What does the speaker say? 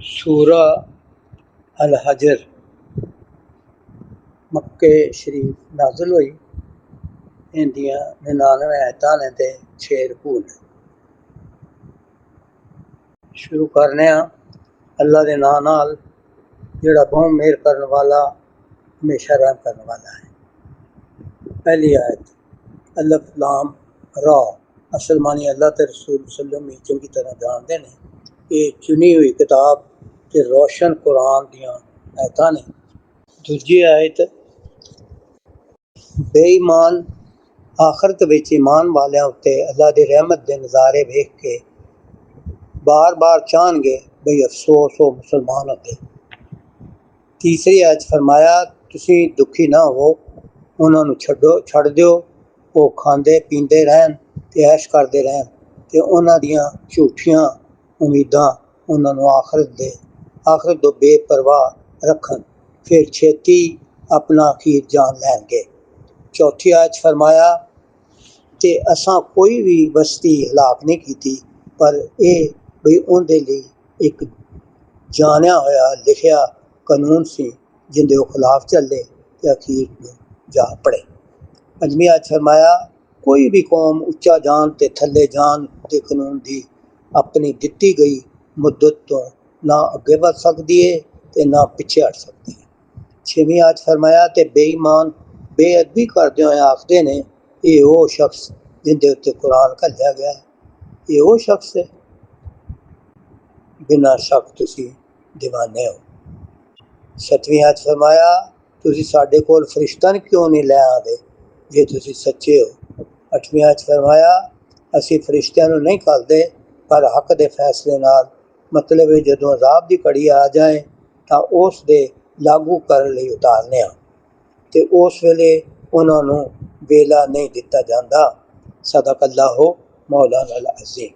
सूरा अल हजर मक्के शरीफ नाज़िल हुई। इंदियां 99 आयतां ने ते 6 रुकू ने। शुरू करने अल्लाह दे नां नाल जिहड़ा बहुत मेहर करने वाला हमेशा रहम करने वाला है। पहली आयत अलिफ लाम रा। असल मानी अल्लाह ते रसूल सल्लम ही चंगी तरह जानते हैं। ये चुनी हुई किताब ते रोशन कुरान दियां आयतां ने। दूजी आयत बेईमान आखिरत विच ईमान वालियां उत्ते अल्लाह दी रहमत दे नज़ारे वेख के बार बार चाहणगे बई अफसोस हो मुसलमान होंदे। तीसरी आयत फरमाया तुसी दुखी ना हो, उन्होंने छड़ दिओ, वो खांदे पींदे रहन ते ऐश करते रहन ते उन्हां दियां झूठियां उम्मीदां उन्होंने आखिरत तो बेपरवाह रखन, फिर छेती अपना अखीर जान लैणगे। चौथी आयत फरमाया ते असां कोई भी बस्ती हलाक नहीं की, पर यह बई उनके लिए एक जानिया होया लिखिया कानून सी जिंदे वो खिलाफ चले ते अखीर जा पड़े। पंजवीं आयत फरमाया कोई भी कौम उच्चा जान ते थले जान के कानून की अपनी दिती गई मुद्दत तो ना अगे बढ़ सकती है ते ना पिछे हट सकती है। छेवीं आयत फरमाया ते बेईमान बेअदबी करते हुए आखते ने ये वो शख्स जिंदे उत्ते कुरान घलिया गया है, ये वो शख्स है, बिना शक तुसी दीवाने हो। सतवीं आयत फरमाया तुसी साडे कोल फरिश्ता क्यों नहीं लै आंदे जे तुसी सच्चे हो। अठवीं आयत फरमाया असी फरिश्तियां नूं नहीं घल्लदे पर हक दे फैसले नाल, मतलब है जदों अजाब दी घड़ी आ जाए तां उस दे लागू करन लई उतारने आ ते उस वेले उन्हां नूं वेला नहीं दिता जांदा। सदक अल्लाह मौलाना अल अज़ीम।